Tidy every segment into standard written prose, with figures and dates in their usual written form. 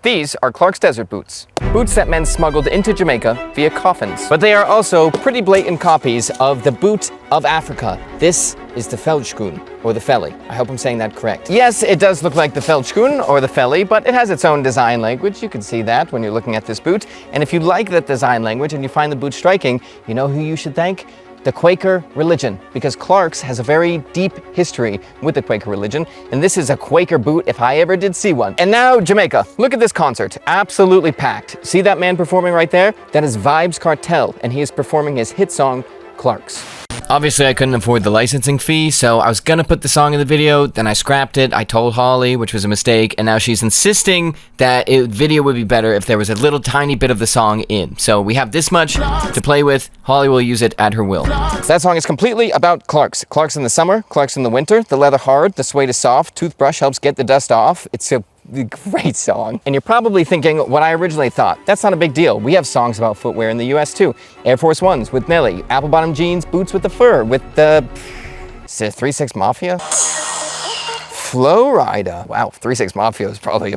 These are Clarks desert boots. Boots that men smuggled into Jamaica via coffins. But they are also pretty blatant copies of the boot of Africa. This is the veldtschoen, or the felly. I hope I'm saying that correct. Yes, it does look like the veldtschoen, or the felly, but it has its own design language. You can see that when you're looking at this boot. And if you like that design language and you find the boot striking, you know who you should thank? The Quaker religion, because Clarks has a very deep history with the Quaker religion, and this is a Quaker boot if I ever did see one. And now Jamaica. Look at this concert, absolutely packed. See that man performing right there? That is Vybz Kartel, and he is performing his hit song, Clarks. Obviously, I couldn't afford the licensing fee, so I was gonna put the song in the video, then I scrapped it. I told Holly, which was a mistake, and now she's insisting that video would be better if there was a little tiny bit of the song in. So we have this much to play with. Holly will use it at her will. That song is completely about Clarks. Clarks in the summer, Clarks in the winter. The leather hard, the suede is soft, toothbrush helps get the dust off. It's a great song. And you're probably thinking what I originally thought. That's not a big deal. We have songs about footwear in the US too. Air Force Ones with Nelly, apple bottom jeans, boots with the fur, with the... Is it 3 6 Mafia? Flow Rider. Wow, 3 6 Mafia is probably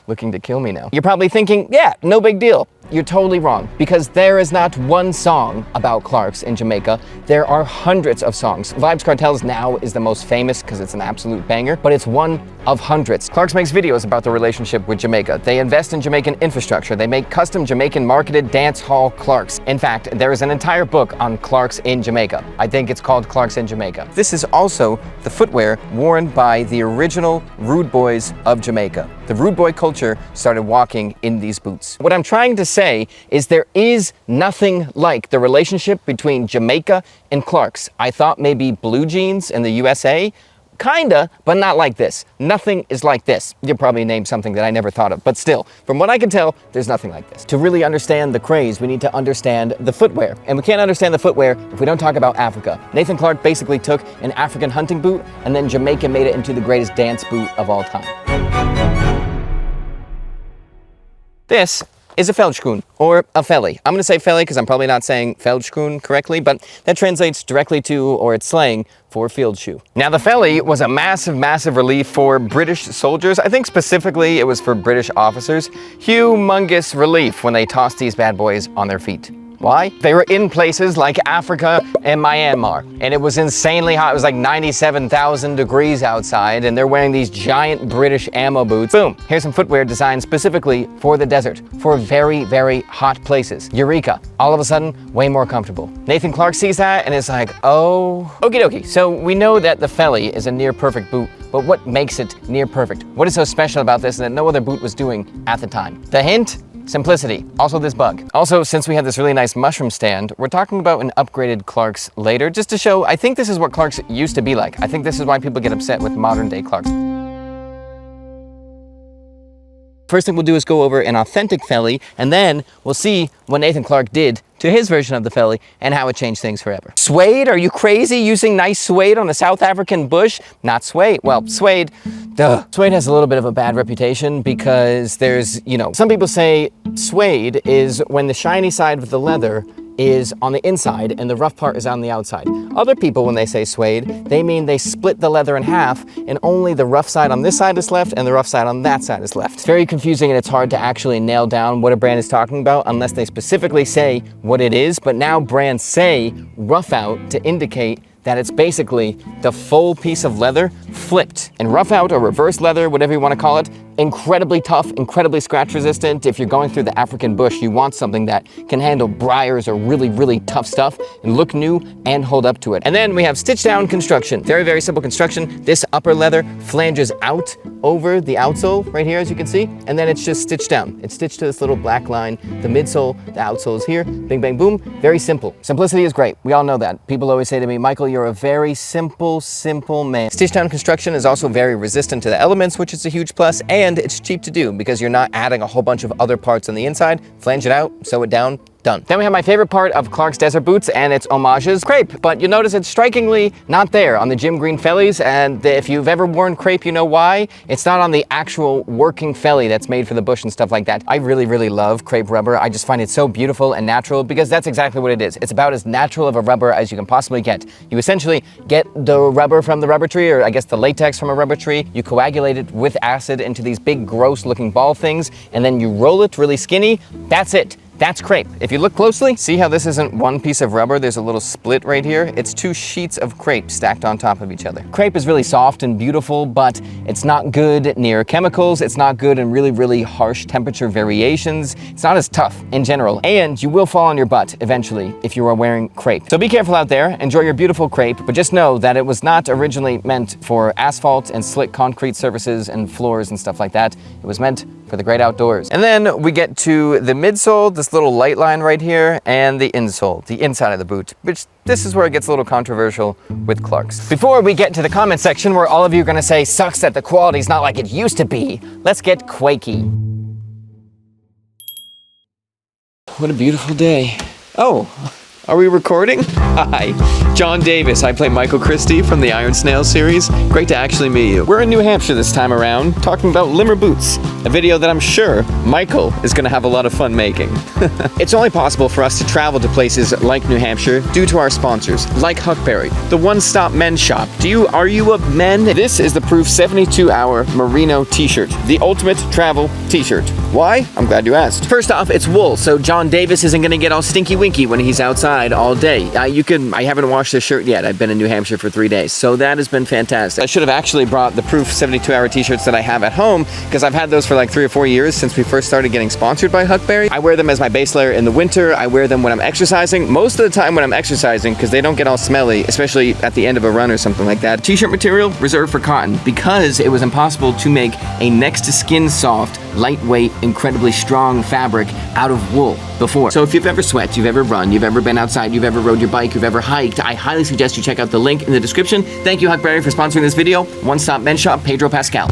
looking to kill me now. You're probably thinking, yeah, no big deal. You're totally wrong, because there is not one song about Clarks in Jamaica. There are hundreds of songs. Vybz Kartel's Now is the most famous because it's an absolute banger, but it's one of hundreds. Clarks makes videos about the relationship with Jamaica. They invest in Jamaican infrastructure. They make custom Jamaican marketed dance hall Clarks. In fact, there is an entire book on Clarks in Jamaica. I think it's called Clarks in Jamaica. This is also the footwear worn by the original rude boys of Jamaica. The rude boy culture started walking in these boots. What I'm trying to say is there is nothing like the relationship between Jamaica and Clarks. I thought maybe blue jeans in the USA, kinda, but not like this. Nothing is like this. You'll probably name something that I never thought of, but still, from what I can tell, there's nothing like this. To really understand the craze, we need to understand the footwear. And we can't understand the footwear if we don't talk about Africa. Nathan Clark basically took an African hunting boot, and then Jamaica made it into the greatest dance boot of all time. This is a veldtschoen, or a felly. I'm gonna say felly because I'm probably not saying veldtschoen correctly, but that translates directly to, or it's slang, for field shoe. Now the felly was a massive, massive relief for British soldiers. I think specifically it was for British officers. Humongous relief when they tossed these bad boys on their feet. Why? They were in places like Africa and Myanmar, and it was insanely hot. It was like 97,000 degrees outside, and they're wearing these giant British ammo boots. Boom, here's some footwear designed specifically for the desert, for very, very hot places. Eureka, all of a sudden, way more comfortable. Nathan Clark sees that and is like, oh, okie dokie. So we know that the felly is a near perfect boot, but what makes it near perfect? What is so special about this that no other boot was doing at the time? The hint? Simplicity. Also this bug. Also, since we have this really nice mushroom stand, we're talking about an upgraded Clarks later, just to show, I think this is what Clarks used to be like. I think this is why people get upset with modern day Clarks. First thing we'll do is go over an authentic felly, and then we'll see what Nathan Clark did to his version of the felly and how it changed things forever. Suede? Are you crazy using nice suede on a South African bush? Not suede. Well, suede, duh. Suede has a little bit of a bad reputation because there's, you know, some people say suede is when the shiny side of the leather is on the inside and the rough part is on the outside. Other people, when they say suede, they mean they split the leather in half and only the rough side on this side is left and the rough side on that side is left. It's very confusing and it's hard to actually nail down what a brand is talking about unless they specifically say what it is, but now brands say rough out to indicate that it's basically the full piece of leather flipped. And rough out or reverse leather, whatever you want to call it, incredibly tough, incredibly scratch resistant. If you're going through the African bush, you want something that can handle briars or really, really tough stuff and look new and hold up to it. And then we have stitch down construction. Very, very simple construction. This upper leather flanges out over the outsole right here, as you can see, and then it's just stitched down. It's stitched to this little black line. The midsole, the outsole is here. Bing, bang, boom. Very simple. Simplicity is great. We all know that. People always say to me, Michael, you're a very simple man. Stitch down construction is also very resistant to the elements, which is a huge plus, and it's cheap to do because you're not adding a whole bunch of other parts on the inside. Flange it out, sew it down, Done. Then we have my favorite part of Clark's desert boots and its homages, crepe. But you'll notice it's strikingly not there on the Jim Green fellies, and if you've ever worn crepe, you know why. It's not on the actual working felly that's made for the bush and stuff like that. I really, really love crepe rubber. I just find it so beautiful and natural because that's exactly what it is. It's about as natural of a rubber as you can possibly get. You essentially get the rubber from the rubber tree, or I guess the latex from a rubber tree. You coagulate it with acid into these big, gross looking ball things, and then you roll it really skinny. That's it. That's crepe. If you look closely, see how this isn't one piece of rubber? There's a little split right here. It's 2 sheets of crepe stacked on top of each other. Crepe is really soft and beautiful, but it's not good near chemicals. It's not good in really, really harsh temperature variations. It's not as tough in general, and you will fall on your butt eventually if you are wearing crepe. So be careful out there. Enjoy your beautiful crepe, but just know that it was not originally meant for asphalt and slick concrete surfaces and floors and stuff like that. It was meant for the great outdoors. And then we get to the midsole, this little light line right here, and the insole, the inside of the boot, which this is where it gets a little controversial with Clarks. Before we get to the comment section where all of you are gonna say, sucks that the quality's not like it used to be, let's get quakey. What a beautiful day. Oh, are we recording? Hi, John Davis. I play Michael Christie from the Iron Snail series. Great to actually meet you. We're in New Hampshire this time around, talking about limmer boots, a video that I'm sure Michael is gonna have a lot of fun making. It's only possible for us to travel to places like New Hampshire due to our sponsors, like Huckberry, the one-stop men's shop. Are you a men? This is the Proof 72-hour merino t-shirt, the ultimate travel t-shirt. Why? I'm glad you asked. First off, it's wool, so John Davis isn't gonna get all stinky-winky when he's outside all day. I haven't washed this shirt yet. I've been in New Hampshire for 3 days, so that has been fantastic. I should have actually brought the Proof 72-hour t-shirts that I have at home, because I've had those for like 3 or 4 years since we first started getting sponsored by Huckberry. I wear them as my base layer in the winter. I wear them when I'm exercising. Most of the time when I'm exercising, because they don't get all smelly, especially at the end of a run or something like that. T-shirt material reserved for cotton, because it was impossible to make a next to skin soft, lightweight, incredibly strong fabric out of wool before. So if you've ever sweat, you've ever run, you've ever been outside, you've ever rode your bike, you've ever hiked, I highly suggest you check out the link in the description. Thank you, Huckberry, for sponsoring this video. One-stop men's shop, Pedro Pascal.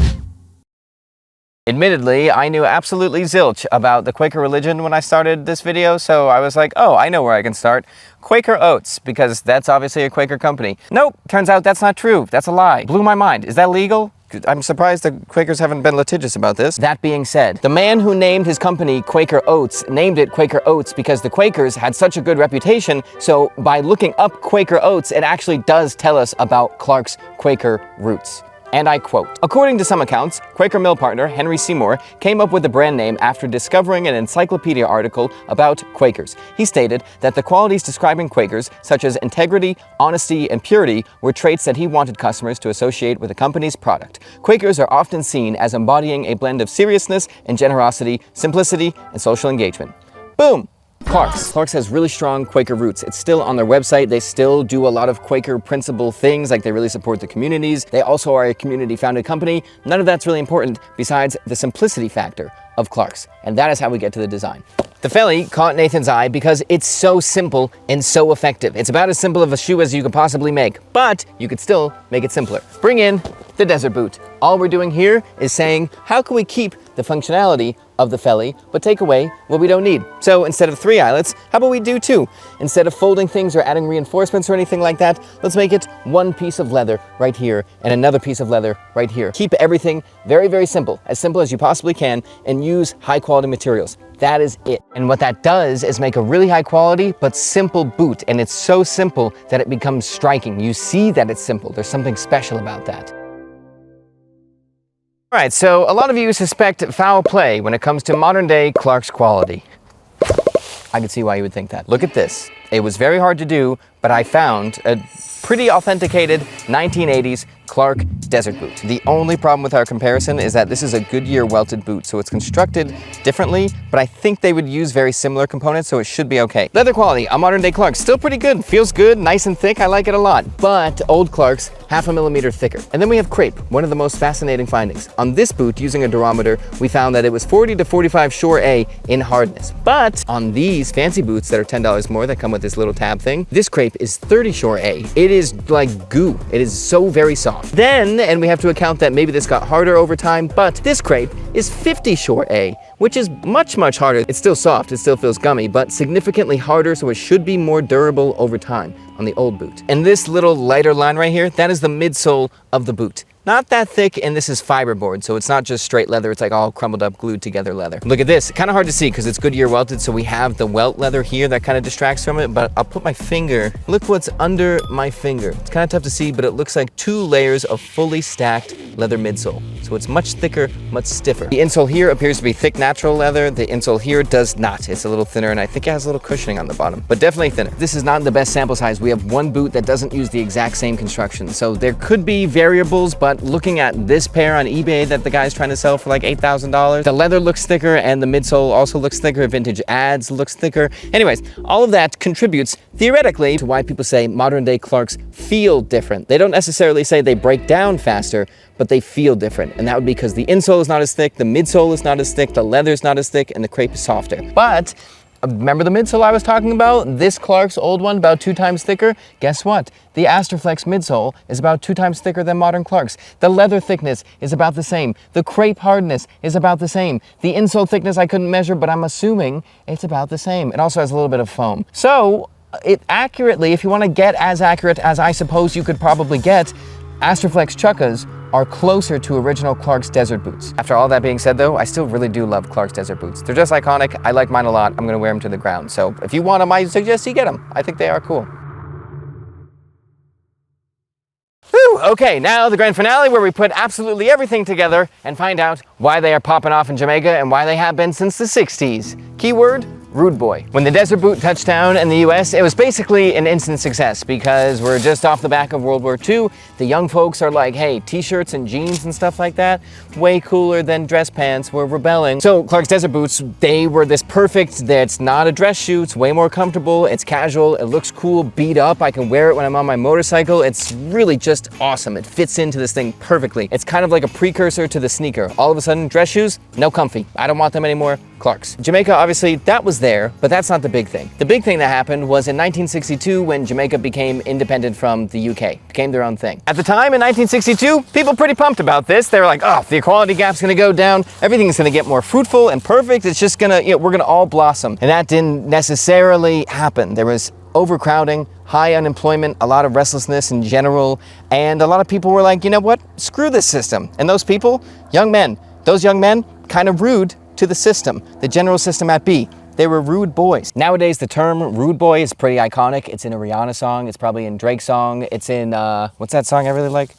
Admittedly, I knew absolutely zilch about the Quaker religion when I started this video, so I was like, oh, I know where I can start. Quaker Oats, because that's obviously a Quaker company. Nope, turns out that's not true. That's a lie. Blew my mind. Is that legal? I'm surprised the Quakers haven't been litigious about this. That being said, the man who named his company Quaker Oats named it Quaker Oats because the Quakers had such a good reputation, so by looking up Quaker Oats, it actually does tell us about Clark's Quaker roots. And I quote, according to some accounts, Quaker mill partner Henry Seymour came up with the brand name after discovering an encyclopedia article about Quakers. He stated that the qualities describing Quakers, such as integrity, honesty, and purity, were traits that he wanted customers to associate with the company's product. Quakers are often seen as embodying a blend of seriousness and generosity, simplicity, and social engagement. Boom! Clarks. Clarks has really strong Quaker roots. It's still on their website. They still do a lot of Quaker principle things, like they really support the communities. They also are a community-founded company. None of that's really important besides the simplicity factor of Clarks, and that is how we get to the design. The felly caught Nathan's eye because it's so simple and so effective. It's about as simple of a shoe as you could possibly make, but you could still make it simpler. Bring in the desert boot. All we're doing here is saying, how can we keep the functionality of the felly, but take away what we don't need? So instead of 3 eyelets, how about we do 2? Instead of folding things or adding reinforcements or anything like that, let's make it 1 piece of leather right here and another piece of leather right here. Keep everything very, very simple as you possibly can, and use high quality materials. That is it. And what that does is make a really high quality but simple boot, and it's so simple that it becomes striking. You see that it's simple. There's something special about that. All right, so a lot of you suspect foul play when it comes to modern day Clark's quality. I can see why you would think that. Look at this. It was very hard to do, but I found a pretty authenticated 1980s Clark desert boot. The only problem with our comparison is that this is a Goodyear welted boot, so it's constructed differently, but I think they would use very similar components, so it should be okay. Leather quality on modern day Clarks, still pretty good. Feels good, nice and thick, I like it a lot. But old Clarks, 0.5 millimeter thicker. And then we have crepe, one of the most fascinating findings. On this boot, using a durometer, we found that it was 40 to 45 Shore A in hardness. But on these fancy boots that are $10 more that come with this little tab thing, this crepe is 30 Shore A. It is like goo. It is so very soft. soft. Then, and we have to account that maybe this got harder over time, but this crepe is 50 short A, which is much, much harder. It's still soft, it still feels gummy, but significantly harder, so it should be more durable over time on the old boot. And this little lighter line right here, that is the midsole of the boot. Not that thick, and this is fiberboard, so it's not just straight leather, it's like all crumbled up, glued together leather. Look at this, kind of hard to see because it's Goodyear welted, so we have the welt leather here that kind of distracts from it, but I'll put my finger, look what's under my finger. It's kind of tough to see, but it looks like 2 layers of fully stacked leather midsole. So it's much thicker, much stiffer. The insole here appears to be thick natural leather, the insole here does not. It's a little thinner, and I think it has a little cushioning on the bottom, but definitely thinner. This is not the best sample size. We have one boot that doesn't use the exact same construction, so there could be variables, but looking at this pair on eBay that the guy's trying to sell for like $8,000. The leather looks thicker and the midsole also looks thicker. Vintage ads looks thicker. Anyways, all of that contributes theoretically to why people say modern day Clarks feel different. They don't necessarily say they break down faster, but they feel different. And that would be because the insole is not as thick, the midsole is not as thick, the leather is not as thick, and the crepe is softer. But remember the midsole I was talking about? This Clarks old one, about 2 times thicker? Guess what? The Astorflex midsole is about 2 times thicker than modern Clarks. The leather thickness is about the same. The crepe hardness is about the same. The insole thickness I couldn't measure, but I'm assuming it's about the same. It also has a little bit of foam. So, it accurately, if you want to get as accurate as I suppose you could probably get, Astorflex Chukkas are closer to original Clarks desert boots. After all that being said though, I still really do love Clarks desert boots. They're just iconic. I like mine a lot. I'm gonna wear them to the ground. So if you want them, I suggest you get them. I think they are cool. Whew, okay, now the grand finale where we put absolutely everything together and find out why they are popping off in Jamaica and why they have been since the 60s. Keyword, rude boy. When the desert boot touched down in the US, it was basically an instant success because we're just off the back of World War II. The young folks are like, hey, t-shirts and jeans and stuff like that, way cooler than dress pants, we're rebelling. So Clarks desert boots, they were this perfect, that's not a dress shoe, it's way more comfortable, it's casual, it looks cool, beat up, I can wear it when I'm on my motorcycle, it's really just awesome. It fits into this thing perfectly. It's kind of like a precursor to the sneaker. All of a sudden, dress shoes, no comfy. I don't want them anymore. Clarks. Jamaica, obviously, that was there, but that's not the big thing. The big thing that happened was in 1962 when Jamaica became independent from the UK, became their own thing. At the time, in 1962, people pretty pumped about this. They were like, oh, the equality gap's gonna go down, everything's gonna get more fruitful and perfect, it's just gonna, we're gonna all blossom. And that didn't necessarily happen. There was overcrowding, high unemployment, a lot of restlessness in general, and a lot of people were like, you know what, screw this system. And those people, young men, those young men, kind of rude to the system, the general system at B. They were rude boys. Nowadays, the term rude boy is pretty iconic. It's in a Rihanna song, it's probably in Drake's song, it's in, what's that song I really like?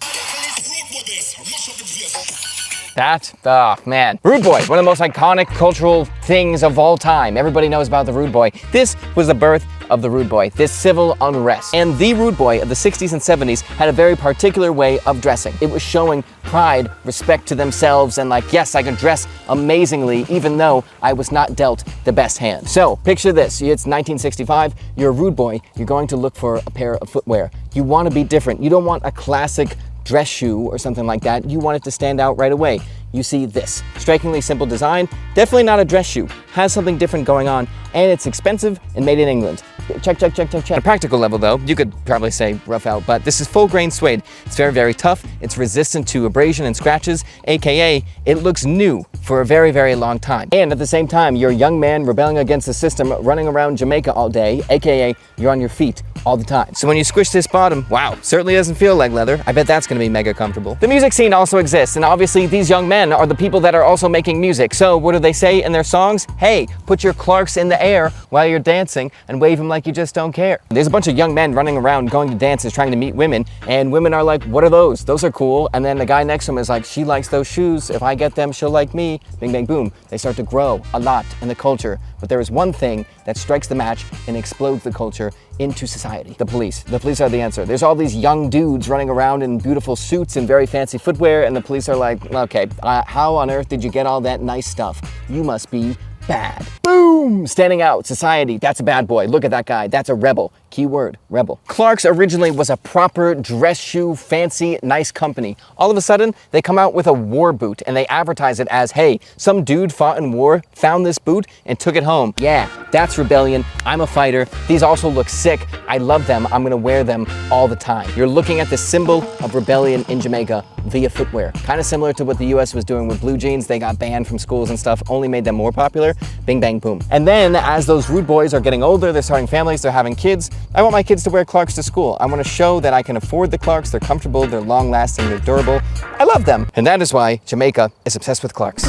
That, oh man. Rude Boy, one of the most iconic cultural things of all time. Everybody knows about the Rude Boy. This was the birth of the Rude Boy, this civil unrest. And the Rude Boy of the 60s and 70s had a very particular way of dressing. It was showing pride, respect to themselves, and like, yes, I can dress amazingly, even though I was not dealt the best hand. So, picture this, it's 1965, you're a Rude Boy, you're going to look for a pair of footwear. You want to be different. You don't want a classic dress shoe or something like that. You want it to stand out right away. You see this strikingly simple design, definitely not a dress shoe, has something different going on, and it's expensive and made in England. Check, check, check, check, check. At a practical level though, you could probably say rough out, but this is full grain suede. It's very, very tough. It's resistant to abrasion and scratches, AKA it looks new for a very, very long time. And at the same time, you're a young man rebelling against the system, running around Jamaica all day, AKA you're on your feet all the time. So when you squish this bottom, wow, certainly doesn't feel like leather. I bet that's gonna be mega comfortable. The music scene also exists, and obviously these young men are the people that are also making music. So what do they say in their songs? Hey, put your Clarks in the air while you're dancing and wave them like you just don't care. There's a bunch of young men running around going to dances trying to meet women, and women are like, what are those? Those are cool. And then the guy next to him is like, she likes those shoes. If I get them, she'll like me. Bing, bang, boom. They start to grow a lot in the culture. But there is one thing that strikes the match and explodes the culture into society. The police. The police are the answer. There's all these young dudes running around in beautiful suits and very fancy footwear, and the police are like, okay, how on earth did you get all that nice stuff? You must be bad. Boom! boom, standing out, society, that's a bad boy. Look at that guy, that's a rebel. Keyword, rebel. Clarks originally was a proper dress shoe, fancy, nice company. All of a sudden, they come out with a war boot and they advertise it as, hey, some dude fought in war, found this boot, and took it home. Yeah, that's rebellion. I'm a fighter. These also look sick. I love them. I'm gonna wear them all the time. You're looking at the symbol of rebellion in Jamaica via footwear. Kind of similar to what the US was doing with blue jeans. They got banned from schools and stuff, only made them more popular. Bing, bang, boom. And then as those rude boys are getting older, they're starting families, they're having kids, I want my kids to wear Clarks to school. I want to show that I can afford the Clarks. They're comfortable, they're long lasting, they're durable. I love them. And that is why Jamaica is obsessed with Clarks.